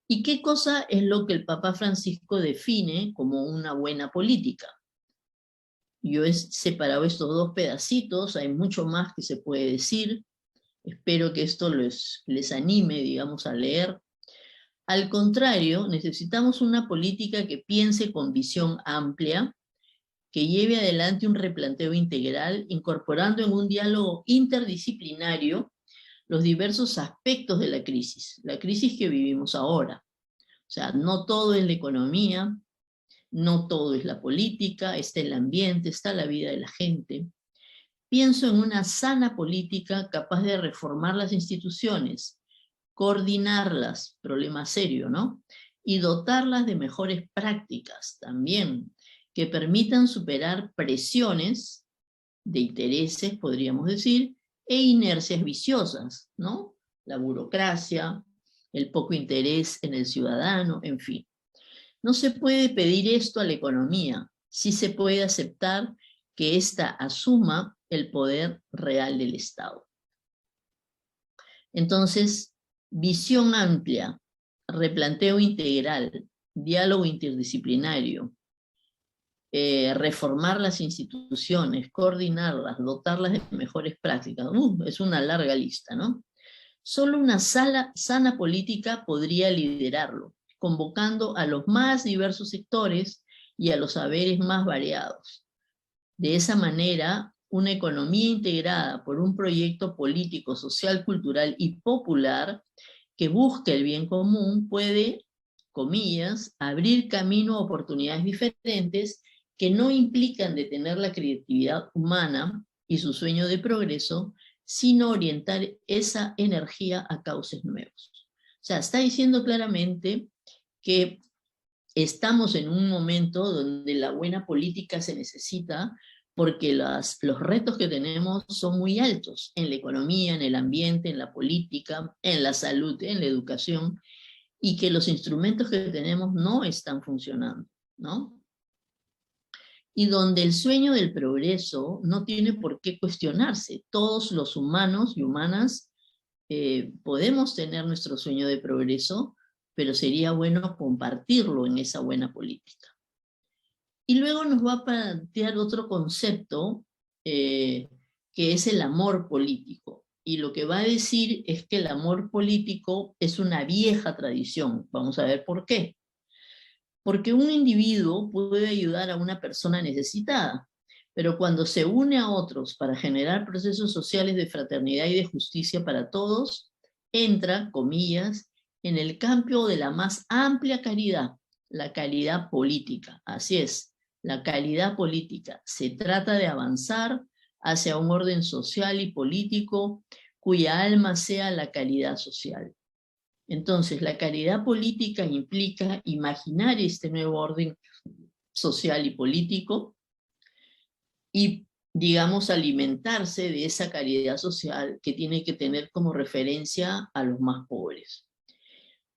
¿Y qué cosa es lo que el Papa Francisco define como una buena política? Yo he separado estos dos pedacitos, hay mucho más que se puede decir. Espero que esto les anime, digamos, a leer. Al contrario, necesitamos una política que piense con visión amplia, que lleve adelante un replanteo integral, incorporando en un diálogo interdisciplinario los diversos aspectos de la crisis que vivimos ahora. O sea, no todo es la economía, no todo es la política, está el ambiente, está la vida de la gente. Pienso en una sana política capaz de reformar las instituciones, coordinarlas, problema serio, ¿no? Y dotarlas de mejores prácticas también, que permitan superar presiones de intereses, podríamos decir, e inercias viciosas, ¿no? La burocracia, el poco interés en el ciudadano, en fin. No se puede pedir esto a la economía, sí se puede aceptar que ésta asuma el poder real del Estado. Entonces, visión amplia, replanteo integral, diálogo interdisciplinario, reformar las instituciones, coordinarlas, dotarlas de mejores prácticas. Es una larga lista, ¿no? Solo una sana política podría liderarlo, convocando a los más diversos sectores y a los saberes más variados. De esa manera, una economía integrada por un proyecto político, social, cultural y popular que busque el bien común puede, comillas, abrir camino a oportunidades diferentes que no implican detener la creatividad humana y su sueño de progreso, sino orientar esa energía a cauces nuevos. O sea, está diciendo claramente que estamos en un momento donde la buena política se necesita porque los retos que tenemos son muy altos en la economía, en el ambiente, en la política, en la salud, en la educación, y que los instrumentos que tenemos no están funcionando, ¿no? Y donde el sueño del progreso no tiene por qué cuestionarse. Todos los humanos y humanas podemos tener nuestro sueño de progreso, pero sería bueno compartirlo en esa buena política. Y luego nos va a plantear otro concepto que es el amor político. Y lo que va a decir es que el amor político es una vieja tradición. Vamos a ver por qué. Porque un individuo puede ayudar a una persona necesitada, pero cuando se une a otros para generar procesos sociales de fraternidad y de justicia para todos, entra, comillas, en el campo de la más amplia caridad, la caridad política. Así es, la caridad política. Se trata de avanzar hacia un orden social y político cuya alma sea la caridad social. Entonces, la caridad política implica imaginar este nuevo orden social y político y, digamos, alimentarse de esa caridad social que tiene que tener como referencia a los más pobres.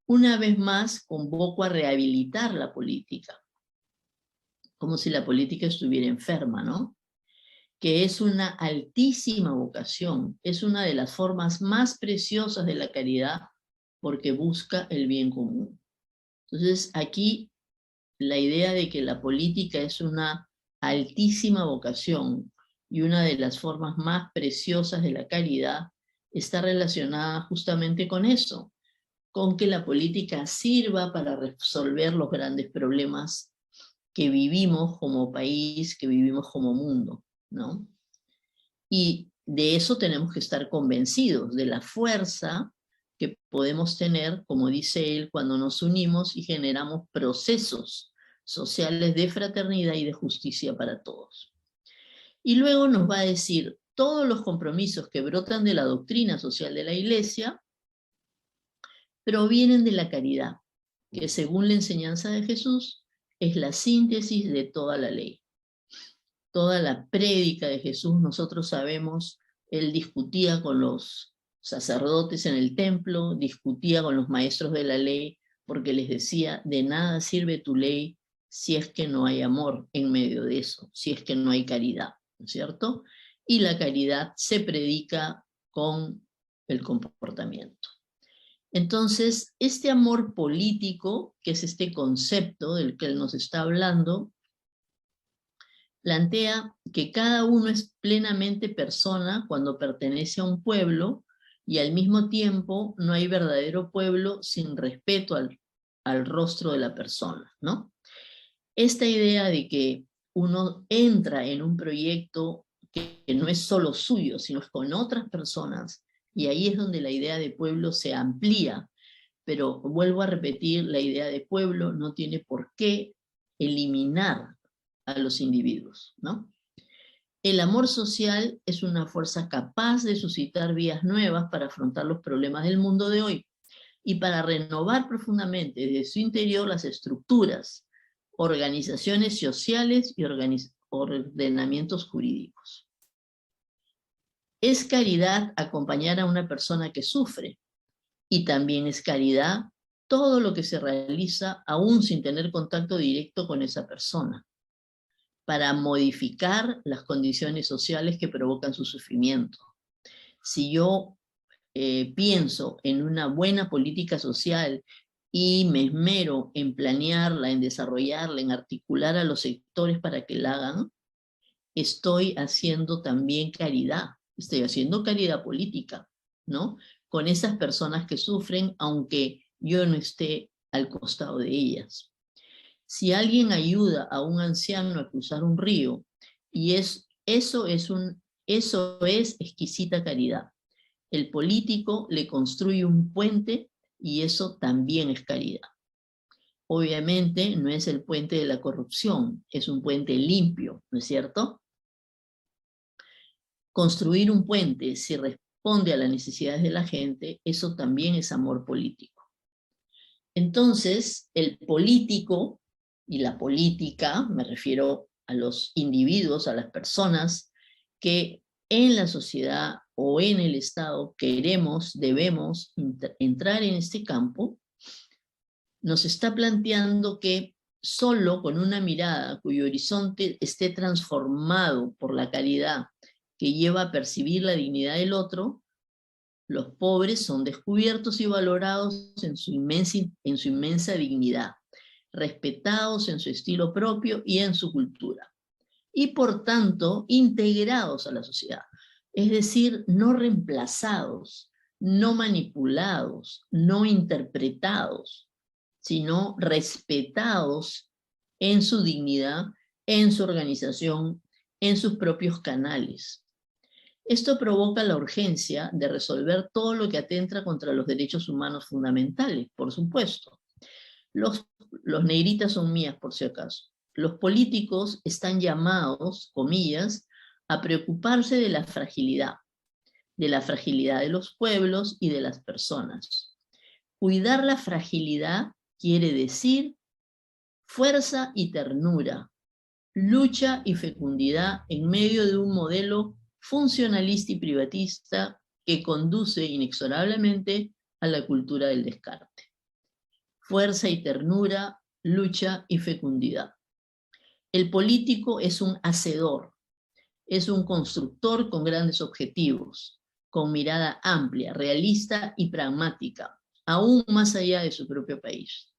Una vez más, convoco a rehabilitar la política, como si la política estuviera enferma, ¿no? Que es una altísima vocación, es una de las formas más preciosas de la caridad porque busca el bien común. Entonces, aquí la idea de que la política es una altísima vocación y una de las formas más preciosas de la caridad está relacionada justamente con eso, con que la política sirva para resolver los grandes problemas que vivimos como país, que vivimos como mundo, ¿no? Y de eso tenemos que estar convencidos, de la fuerza que podemos tener, como dice él, cuando nos unimos y generamos procesos sociales de fraternidad y de justicia para todos. Y luego nos va a decir, todos los compromisos que brotan de la doctrina social de la Iglesia provienen de la caridad, que según la enseñanza de Jesús es la síntesis de toda la ley. Toda la prédica de Jesús, nosotros sabemos, él discutía con los sacerdotes en el templo, discutía con los maestros de la ley, porque les decía, de nada sirve tu ley si es que no hay amor en medio de eso, si es que no hay caridad, ¿no es cierto? Y la caridad se predica con el comportamiento. Entonces, este amor político, que es este concepto del que él nos está hablando, plantea que cada uno es plenamente persona cuando pertenece a un pueblo y al mismo tiempo no hay verdadero pueblo sin respeto al rostro de la persona, ¿no? Esta idea de que uno entra en un proyecto que no es solo suyo, sino es con otras personas, y ahí es donde la idea de pueblo se amplía. Pero vuelvo a repetir, la idea de pueblo no tiene por qué eliminar a los individuos, ¿no? El amor social es una fuerza capaz de suscitar vías nuevas para afrontar los problemas del mundo de hoy y para renovar profundamente desde su interior las estructuras, organizaciones sociales y ordenamientos jurídicos. Es caridad acompañar a una persona que sufre, y también es caridad todo lo que se realiza aún sin tener contacto directo con esa persona, para modificar las condiciones sociales que provocan su sufrimiento. Si yo pienso en una buena política social y me esmero en planearla, en desarrollarla, en articular a los sectores para que la hagan, estoy haciendo también caridad, estoy haciendo caridad política, ¿no? Con esas personas que sufren, aunque yo no esté al costado de ellas. Si alguien ayuda a un anciano a cruzar un río, y eso es exquisita caridad. El político le construye un puente y eso también es caridad. Obviamente no es el puente de la corrupción, es un puente limpio, ¿no es cierto? Construir un puente, si responde a las necesidades de la gente, eso también es amor político. Entonces, el político y la política, me refiero a los individuos, a las personas que en la sociedad o en el Estado debemos entrar en este campo, nos está planteando que solo con una mirada cuyo horizonte esté transformado por la caridad que lleva a percibir la dignidad del otro, los pobres son descubiertos y valorados en su inmensa dignidad, respetados en su estilo propio y en su cultura, y por tanto integrados a la sociedad, es decir, no reemplazados, no manipulados, no interpretados, sino respetados en su dignidad, en su organización, en sus propios canales. Esto provoca la urgencia de resolver todo lo que atenta contra los derechos humanos fundamentales, por supuesto. Los negritas son mías, por si acaso. Los políticos están llamados, comillas, a preocuparse de la fragilidad de los pueblos y de las personas. Cuidar la fragilidad quiere decir fuerza y ternura, lucha y fecundidad en medio de un modelo funcionalista y privatista que conduce inexorablemente a la cultura del descarte. Fuerza y ternura, lucha y fecundidad. El político es un hacedor, es un constructor con grandes objetivos, con mirada amplia, realista y pragmática, aún más allá de su propio país.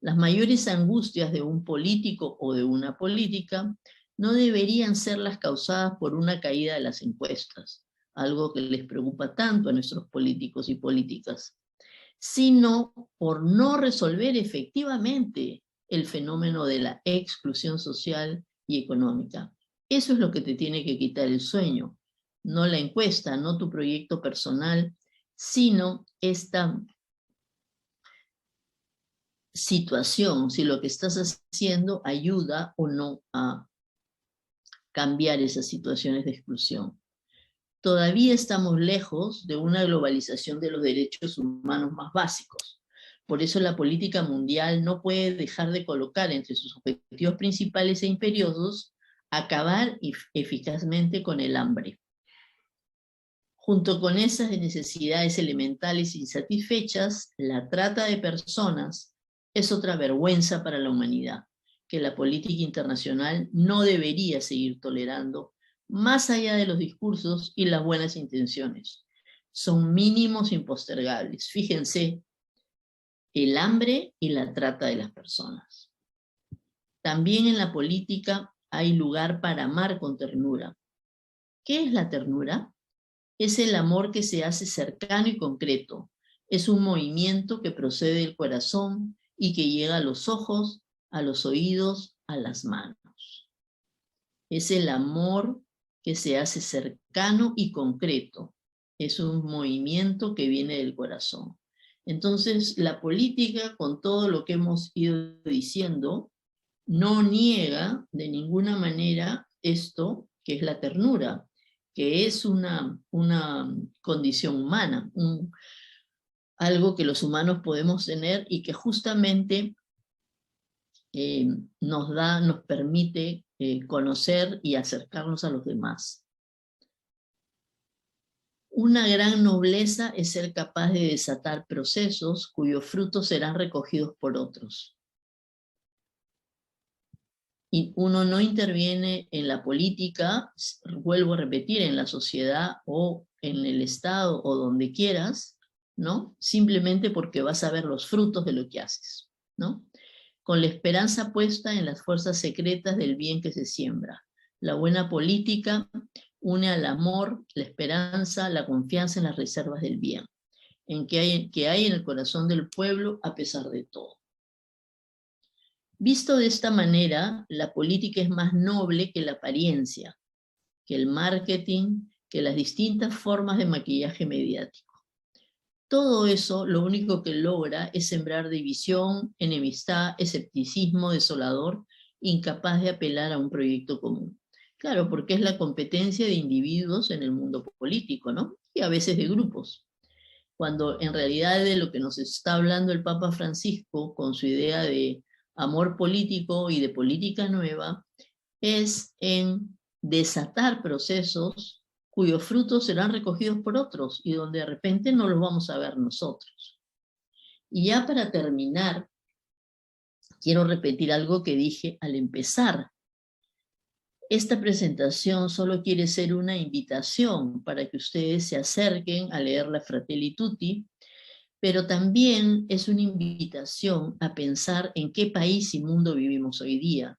Las mayores angustias de un político o de una política no deberían ser las causadas por una caída de las encuestas, algo que les preocupa tanto a nuestros políticos y políticas, sino por no resolver efectivamente el fenómeno de la exclusión social y económica. Eso es lo que te tiene que quitar el sueño, no la encuesta, no tu proyecto personal, sino esta situación, si lo que estás haciendo ayuda o no a cambiar esas situaciones de exclusión. Todavía estamos lejos de una globalización de los derechos humanos más básicos. Por eso la política mundial no puede dejar de colocar entre sus objetivos principales e imperiosos acabar eficazmente con el hambre, Junto con esas necesidades elementales insatisfechas, la trata de personas es otra vergüenza para la humanidad, que la política internacional no debería seguir tolerando, más allá de los discursos y las buenas intenciones. Son mínimos impostergables. Fíjense, el hambre y la trata de las personas. También en la política hay lugar para amar con ternura. ¿Qué es la ternura? Es el amor que se hace cercano y concreto. Es un movimiento que procede del corazón y que llega a los ojos, a los oídos, a las manos. Es el amor que se hace cercano y concreto. Es un movimiento que viene del corazón. Entonces, la política, con todo lo que hemos ido diciendo, no niega de ninguna manera esto que es la ternura, que es una condición humana, algo que los humanos podemos tener y que justamente nos permite conocer y acercarnos a los demás. Una gran nobleza es ser capaz de desatar procesos cuyos frutos serán recogidos por otros. Y uno no interviene en la política, vuelvo a repetir, en la sociedad o en el Estado o donde quieras, ¿no? Simplemente porque vas a ver los frutos de lo que haces, ¿no? Con la esperanza puesta en las fuerzas secretas del bien que se siembra. La buena política une al amor, la esperanza, la confianza en las reservas del bien, que hay en el corazón del pueblo a pesar de todo. Visto de esta manera, la política es más noble que la apariencia, que el marketing, que las distintas formas de maquillaje mediático. Todo eso lo único que logra es sembrar división, enemistad, escepticismo desolador, incapaz de apelar a un proyecto común. Claro, porque es la competencia de individuos en el mundo político, ¿no? Y a veces de grupos. Cuando en realidad de lo que nos está hablando el Papa Francisco con su idea de amor político y de política nueva, es en desatar procesos cuyos frutos serán recogidos por otros y donde de repente no los vamos a ver nosotros. Y ya para terminar, quiero repetir algo que dije al empezar. Esta presentación solo quiere ser una invitación para que ustedes se acerquen a leer la Fratelli Tutti, pero también es una invitación a pensar en qué país y mundo vivimos hoy día.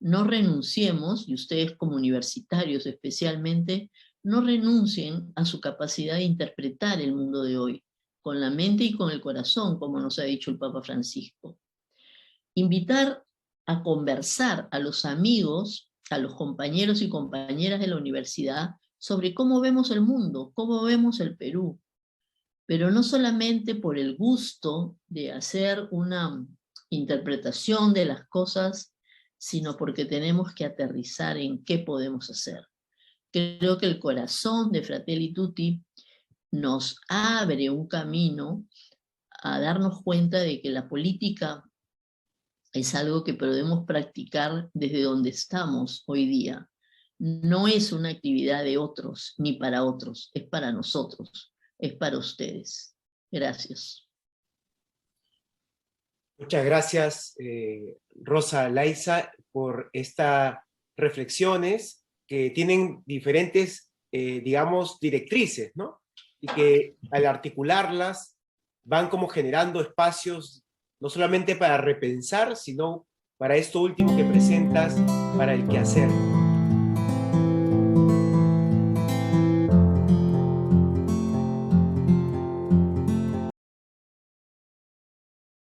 No renunciemos, y ustedes como universitarios especialmente, no renuncien a su capacidad de interpretar el mundo de hoy, con la mente y con el corazón, como nos ha dicho el Papa Francisco. Invitar a conversar a los amigos, a los compañeros y compañeras de la universidad sobre cómo vemos el mundo, cómo vemos el Perú, pero no solamente por el gusto de hacer una interpretación de las cosas, sino porque tenemos que aterrizar en qué podemos hacer. Creo que el corazón de Fratelli Tutti nos abre un camino a darnos cuenta de que la política es algo que podemos practicar desde donde estamos hoy día. No es una actividad de otros, ni para otros, es para nosotros, es para ustedes. Gracias. Muchas gracias, Rosa Laiza, por estas reflexiones que tienen diferentes, digamos, directrices, ¿no? Y que al articularlas van como generando espacios no solamente para repensar, sino para esto último que presentas, para el quehacer.